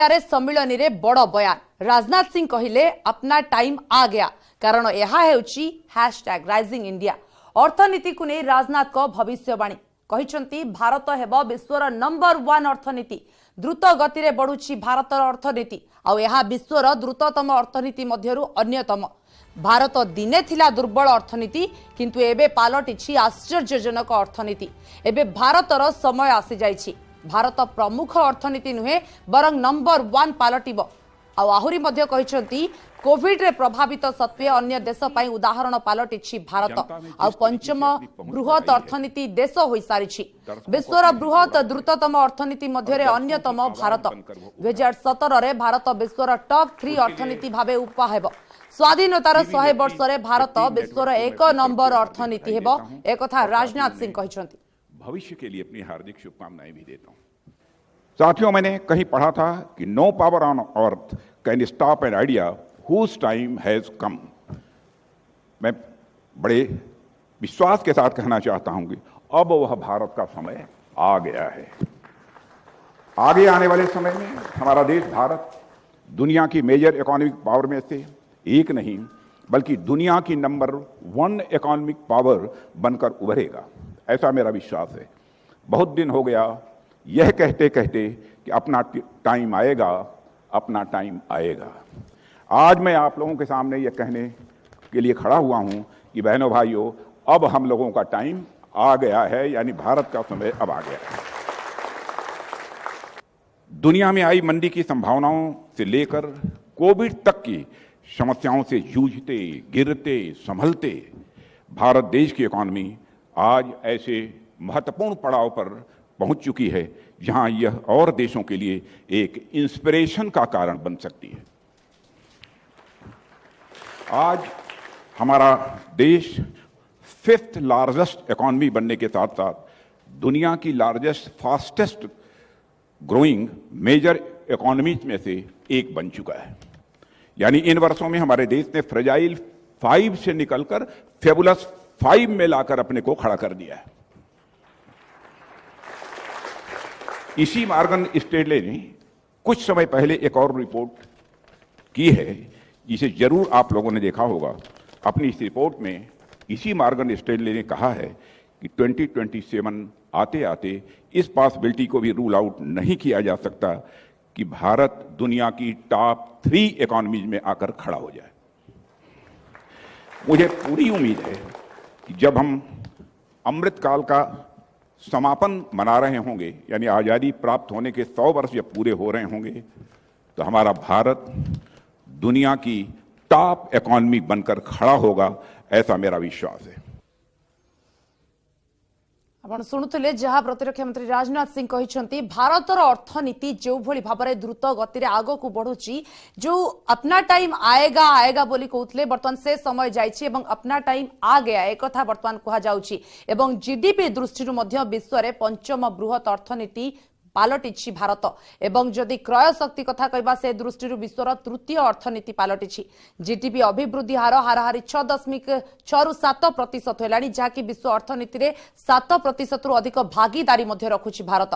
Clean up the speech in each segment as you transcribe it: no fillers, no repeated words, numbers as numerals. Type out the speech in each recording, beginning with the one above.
सम्मिलन में बड़ बयान राजनाथ सिंह कहले अपना टाइम आ गया कारण यह हैशटैग राइजिंग इंडिया अर्थनीति को नहीं राजनाथ को भविष्यवाणी कहते भारत हेब विश्वर नंबर 1 अर्थनीति द्रुत गति में बढ़ुची भारतर अर्थनीति आ विश्वर द्रुततम अर्थनीति मध्यरु अन्यतम। भारत दिने थिला दुर्बल अर्थनीति किंतु एबे पालटिछि आश्चर्यजनक अर्थनीति। एबे भारतर समय आसी जाइछि। भारत प्रमुख अर्थनीति नुहे बरं नंबर 1 पालटिब। आहुरी मध्य कहिसंती कोविड रे प्रभावित सत्वे अन्य देश पई उदाहरण पालटिछि भारत आ पंचम बृहत अर्थनीति देश होई सारिछि। विश्वर बृहत द्रुततम अर्थनीति मध्यरे अन्यतम भारत 2017 रे भारत विश्वर टॉप 3 अर्थनीति भाबे उपा हेबो। स्वाधीनतार 100 वर्ष रे भारत विश्वर 1 नंबर अर्थनीति हेबो एकथा राजनाथ सिंह कहिसंती। भविष्य के लिए अपनी हार्दिक शुभकामनाएं भी देता हूं। साथियों, मैंने कहीं पढ़ा था कि no power on earth can stop an idea whose time has come। मैं बड़े विश्वास के साथ कहना चाहता हूं कि अब वह भारत का समय आ गया है। आगे आने वाले समय में हमारा देश भारत दुनिया की मेजर इकोनॉमिक पावर में से एक नहीं बल्कि दुनिया की नंबर 1 इकोनॉमिक पावर बनकर उभरेगा, ऐसा मेरा विश्वास है। बहुत दिन हो गया यह कहते कहते कि अपना टाइम आएगा, अपना टाइम आएगा। आज मैं आप लोगों के सामने यह कहने के लिए खड़ा हुआ हूं कि बहनों भाइयों, अब हम लोगों का टाइम आ गया है, यानी भारत का समय अब आ गया है। दुनिया में आई मंदी की संभावनाओं से लेकर कोविड तक की समस्याओं से जूझते, गिरते, संभलते भारत देश की इकॉनमी आज ऐसे महत्वपूर्ण पड़ाव पर पहुंच चुकी है जहां यह और देशों के लिए एक इंस्पिरेशन का कारण बन सकती है। आज हमारा देश 5th लार्जेस्ट इकॉनमी बनने के साथ साथ दुनिया की largest fastest growing major economies में से एक बन चुका है। यानी इन वर्षों में हमारे देश ने फ्रेजाइल 5 से निकलकर फेबुलस 5 में लाकर अपने को खड़ा कर दिया है। इसी मॉर्गन स्टैनले ने कुछ समय पहले एक और रिपोर्ट की है, जिसे जरूर आप लोगों ने देखा होगा। अपनी इस रिपोर्ट में इसी मॉर्गन स्टैनले ने कहा है कि 2027 आते आते इस पॉसिबिलिटी को भी रूल आउट नहीं किया जा सकता कि भारत दुनिया की टॉप 3 इकोनॉमीज में आकर खड़ा हो जाए। मुझे पूरी उम्मीद है कि जब हम अमृतकाल का समापन मना रहे होंगे, यानी आज़ादी प्राप्त होने के 100 वर्ष जब पूरे हो रहे होंगे, तो हमारा भारत दुनिया की टॉप इकोनॉमी बनकर खड़ा होगा, ऐसा मेरा विश्वास है। आपण शुणुले जहां प्रतिरक्षा मंत्री राजनाथ सिंह कहते भारतर अर्थनीति जो भली भाव में द्रुत गति आग को बढ़ुची, जो अपना टाइम आएगा आएगा बोली कहते बर्तमान से समय जाइए और अपना टाइम आ गया एक कथा बर्तमान कहुच्छी। जीडीपी दृष्टि विश्व में 5म बृहत अर्थनीति पालटिछि भारत एवं जदि क्रय शक्ति कथा कहबा से दृष्टि विश्वर 3य अर्थनीति पालटिछि। जीडीपी अभिवृद्धि हार हाराहारी 6.6 रु 7% हेलानी, जहाँकि विश्व अर्थनीति रे 7% रु अधिक भागीदारी मध्य रखुछि भारत।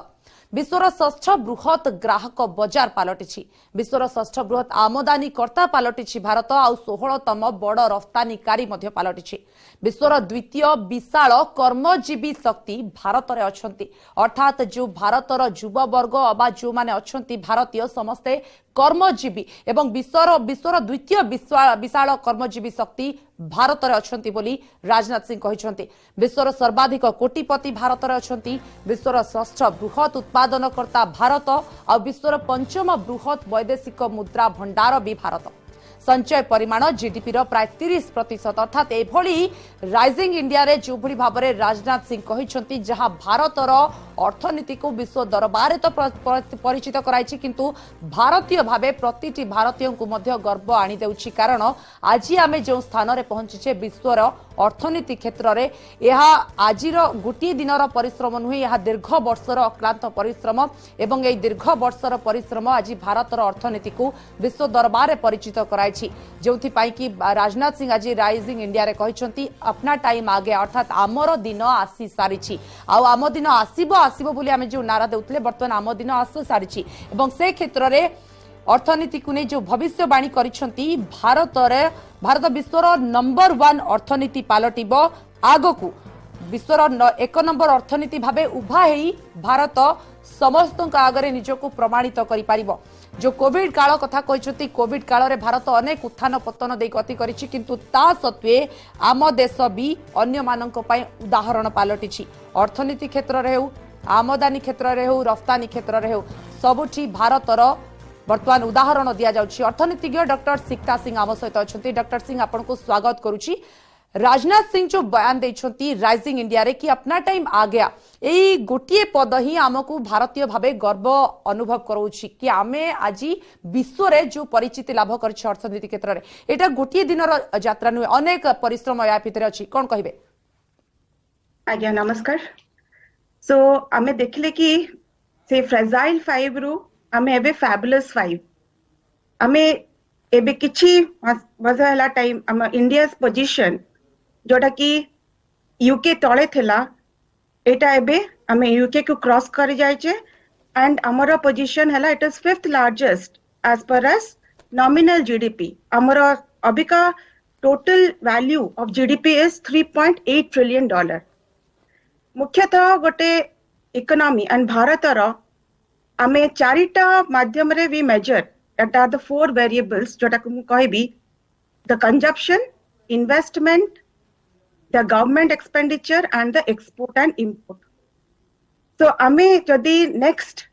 विश्वर 6ठ बृहत ग्राहक बजार पालटिछि। विश्वर 6ठ बृहत आमदानी कर्ता पालटिछि भारत आउ 16तम बड़ रफ्तानीकारी मध्य पालटिछि। विश्वर 2य विशाल कर्मजीवी शक्ति भारत रे अछंती, अर्थात जो भारतर युववर्ग अबा जो माने अछंती भारतीय समस्ते कर्मजीवी एवं विश्वर 2य विशाल कर्मजीवी शक्ति भारत रे अछंती बोली राजनाथ सिंह कहिसंती। विश्वर सर्वाधिक कोटिपति भारत रे अछंती। विश्वर 6ठ बृहत उत्पादनकर्ता भारत और विश्वर 5म बृहत वैदेशिक मुद्रा भंडार भी भारत। संचय परिमाण जीडीपी रो प्राय 30%, अर्थात एभली राइजिंग इंडिया रे जो भली भाव में राजनाथ सिंह कहिसंती जहां भारतर अर्थनीति को विश्व दरबार तो परिचित कराइछि, किंतु भारतीय भावे प्रतिटी भारतीय को मध्य गर्व आनी देउछि। कारण आज आमे जो स्थान रे पहुंचीछे विश्वर अर्थनीति क्षेत्र में, यह आजिर गोटे दिनर परिश्रम नुहे, यह दीर्घ वर्षर अक्लांत परिश्रम एवं यह दीर्घ वर्षर परिश्रम आज भारतर अर्थनीति को विश्व दरबार में परिचित कराई, जो कि राजनाथ सिंह आज राइजिंग इंडिया रे कहते अपना टाइम आ गया, अर्थात आमर दिन आसी सारी आम दिन आसब आसब बोली आम जो नारा देउतले बर्तमान आम दिन आस सारी। से क्षेत्र में अर्थनीति को नहीं जो भविष्यवाणी करिसेंती भारत विश्वर नंबर 1 अर्थनीति पालटिब आगकू विश्वर 1 नंबर अर्थनीति भावे उभा हेई भारत समस्त आगरे निजको प्रमाणित करि पारिबो। जो कोविड काल कथा कहते कोविड काल रे भारत अनेक उत्थान पतन दे गति करिछि किंतु ता सत्वे आम देश भी अन्य मानक पय उदाहरण पालटिछि। अर्थनीति क्षेत्र रे हो आमदानी क्षेत्र रे हो रफ्तानी क्षेत्र रे हो सबुठी भारतर वर्तमान उदाहरण दिया जाउछि। अर्थनीतिज्ञ डॉक्टर सिक्ता सिंह आम सहित अछंती। डॉक्टर सिंह आपन को स्वागत करूछि। राजनाथ सिंह जो बयान देछंती राइजिंग इंडिया रे कि अपना टाइम आ गया एई गोटिए पद ही आमको भारतीय भावे गर्व अनुभव करूछि कि आमे आज विश्व रे जो परिचिति लाभ करछि अर्थनीति क्षेत्र रे एटा गोटिए दिनर यात्रा नुहे अनेक परिश्रम या भितरे अछि कोन कहिबे। आज्ञा नमस्कार। सो आमे देखले कि से फ्रेजाइल 5 रु आमे एबे फैबुलस 5 आमे एबे किछि बजाला टाइम आम इंडियास पोजीशन जोटा कि यूके तळे थिला एटा एबे आमे यूके को क्रॉस करि जायचे एंड हमर पोजीशन हला it is 5th largest as per as nominal GDP. हमर अबिका total value of GDP is $3.8 trillion. मुख्यतः गोटे इकोनॉमी एंड भारतर आमे चारिटा माध्यम रे we major that are the 4 variables जोटा को कहबी the consumption, investment, the government expenditure and the export and import. So आमे जदि next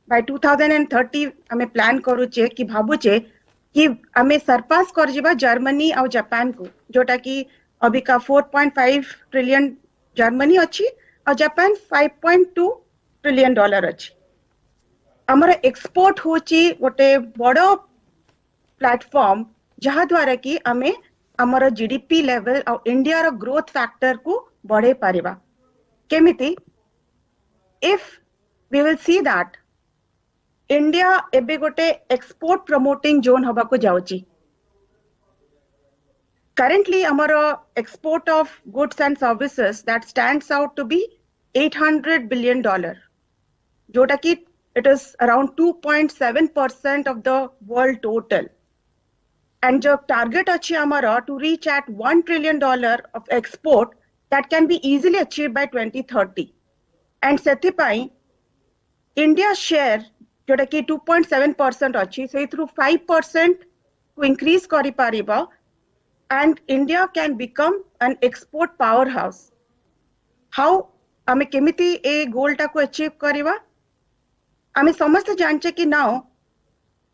by 2030 आमे प्लान करूचे कि भाबुचे कि आमे सरपास कर जिबा जर्मनी और जापान को जोटा कि अभी का 4.5 ट्रिलियन जर्मनी अच्छी और जापान $5.2 ट्रिलियन अच्छी। हमर एक्सपोर्ट होची गोटे बड़ प्लेटफॉर्म जहा द्वारा कि आमे हमर जीडीपी लेवल और इंडिया रो ग्रोथ फैक्टर को बढ़े पारिबा केमिति if we will see that India एबे गोटे एक्सपोर्ट प्रमोटिंग जोन हबा को जाउची। currently हमर export of goods and services that stands out to be $800 billion जोटा कि it is around 2.7% of the world total and the target achi amara to reach at $1 trillion of export that can be easily achieved by 2030 and sethipai India share jota ki 2.7% achi so through 5% to increase kari pariba and India can become an export powerhouse. How ame kemiti a goal ta ko achieve kariba आमे समस्त जानचे कि now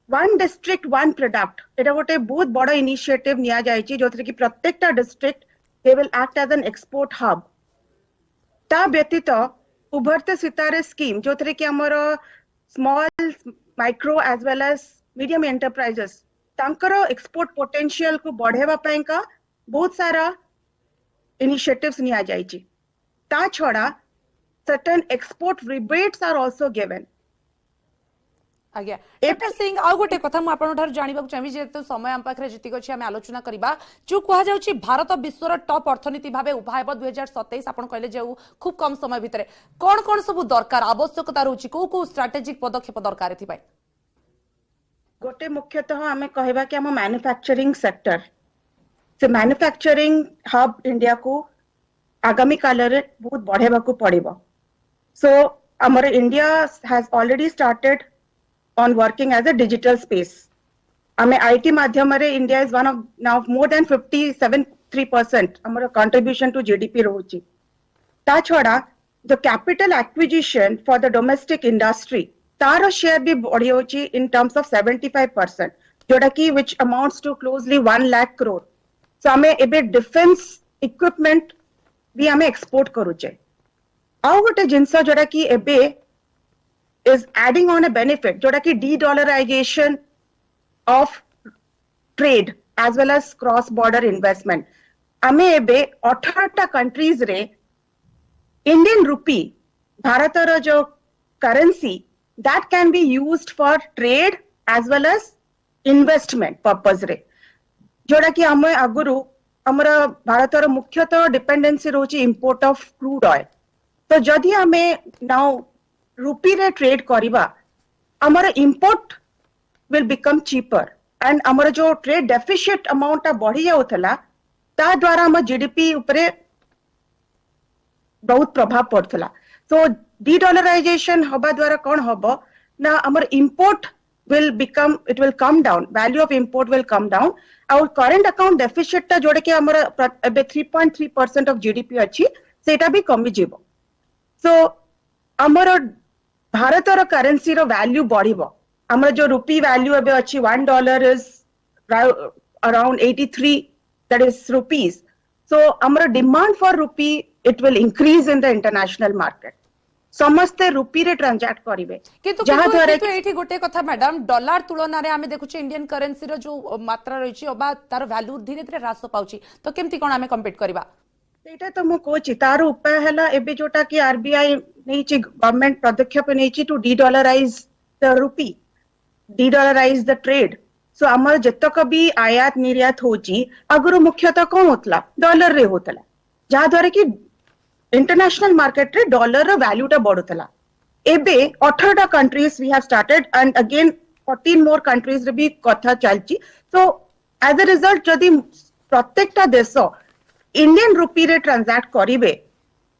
1 district 1 product एटा गोटे बहुत बड़ initiative निया जायछि जोथरे कि प्रत्येकटा district they will act as an export hub. ता व्यतीत उभरते सितारे स्कीम जोथरे कि हमर small micro as well as medium enterprises तांकर एक्सपोर्ट पोटेंशियल को बढ़ेवा पय का बहुत सारा इनिशिएटिव्स निया जायछि। ता छोड़ा certain export rebates are also given। आज्ञा डॉक्टर सिंह आ गोटे कथा मु आपन ठार जानिबा चाहि जे तो समय हम पाखरे जतिक अछि हम आलोचना करिबा जो कहा जाउछि भारत विश्वर टॉप अर्थनीति भाबे उभा हेब 2027 आपन कहले जे खूब कम समय भितरे कोन कोन सब दरकार आवश्यकता रहउछि को स्ट्रेटेजिक पदक्षेप दरकार थि भाई। गोटे मुख्यतः हमें कहबा कि हम मैन्युफैक्चरिंग सेक्टर से मैन्युफैक्चरिंग हब इंडिया को आगामी काल रे बहुत बढ़ेबा को पड़िबो। सो हमर India has already started on working as a digital space. Ame IT माध्यम रे India is one of now more than 57.3% our contribution to GDP रहुची। ता छोड़ा the capital acquisition for the domestic industry taro share भी बढ़ी होची in terms of 75% जोड़ा कि which amounts to closely 1 lakh crore। So हमें एबे डिफेंस इक्विपमेंट भी हमें एक्सपोर्ट करूचे। आउ गोटे जिंस जोड़ा कि एबे is adding on a benefit जोड़ा कि de-dollarization of trade as well as cross border investment। हमें एबे 18टा कंट्रीज रे इंडियन रूपी भारत रो जो currency that can be used for trade as well as investment purpose रे जोड़ा कि हमें आगुरु हमरा भारत रो मुख्यतः डिपेंडेंसी रोची इंपोर्ट ऑफ क्रूड ऑयल। तो जदि हमें नाउ रूपी रे ट्रेड करिबा हमर import will become cheaper and ଆମର जो trade deficit amount टा बढ़ी जाउथला ता द्वारा हम जीडीपी उपरे बहुत प्रभाव पड़थला। सो डीडॉलराइजेशन हबा द्वारा कोन हबो ना हमर import will become, it will come down, value of import will come down, our current account deficit टा जोड़े के हमर एबे 3.3% of GDP अछि सेटा भी कमी जीवो। सो हमर भारतर करेंसी रो वैल्यू बढ़िबो। हमर जो रुपी वैल्यू एबे अछि $1 is around 83, that is rupees. So हमर demand for rupee, it will increase in the international market. समस्ते रुपी रे ट्रांजैक्ट करिवे किंतु एठी गोटे कथा मैडम डॉलर तुलना रे आमे देखुचे इंडियन करेंसी रो जो मात्रा रहिछि अबा तार वैल्यू धीरे धीरे ह्रास पाउछि तो केमति कोन आमे कंपीट करबा सेटा तो मु कोछि तार उपाय हला एबे जोटा कि आरबीआई नैछि गवर्नमेंट पदक्षेप नैछि to dedollarise the rupee dedollarise the trade so हमर जतक भी आयात निर्यात होछि अगरु मुख्यतः कोन होतला डॉलर रे होतला जा द्वारा कि इंटरनेशनल मार्केट रे डॉलर रो वैल्यू टा बढ़ुतला एबे 18 countries we have started and again 14 more countries रे भी कथा चलची सो एज अ रिजल्ट जदी प्रत्येकटा देश इंडियन रुपी रे ट्रांजैक्ट करिवे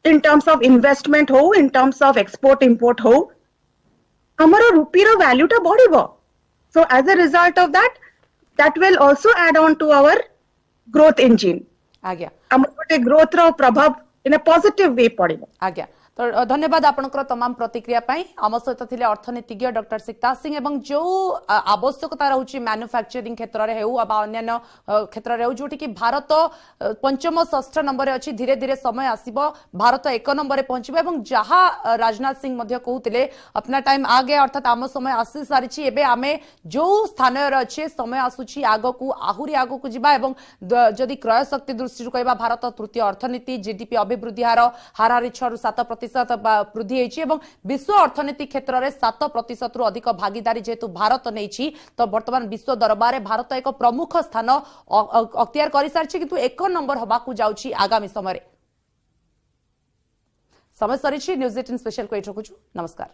इन टर्म्स ऑफ इन्वेस्टमेंट हो in terms of export import हो हमरो रुपी रो वैल्यू टा बढ़िबो so as a result of that will also add on to our growth engine आज्ञा हमर ग्रोथ रो प्रभाव इन अ पॉजिटिव वे पड़ेगा। आज्ञा तो धन्यवाद आपनकर तमाम प्रतिक्रिया पाई आम सहित थिले अर्थनीतिज्ञ डॉक्टर सिकता सिंह एवं जो आवश्यकता रहउची मैन्युफैक्चरिंग क्षेत्र रे हेउ अबा अन्य क्षेत्र रे हेउ जोटी कि भारत पंचम षष्ठ नंबर रे अछि धीरे धीरे समय आसीबो भारत एक नंबर रे पहुंचबो एवं जहां राजनाथ सिंह मध्य कहउतिले अपना टाइम आ गया अर्थात आम समय आसी सारिछि एबे आमे जो स्थान रे अछि समय आसुछि आगो को आहुरी आगो को जिबा एवं जदि क्रय शक्ति दृष्टि कहबा भारत तृतीय अर्थनीति जीडीपी अभिवृद्धि हार हाराहारी 6 ରୁ 7% वृद्धि होइछि एवं विश्व अर्थनीति क्षेत्र में 7% रु अधिक भागीदारी जेतु भारत नहीं तो वर्तमान विश्व दरबार भारत एक प्रमुख स्थान अख्तियार कर सारी किंतु एक नंबर हवाकू जाउछि आगामी समय सरी न्यूज 18 स्पेशल को रखुछु नमस्कार।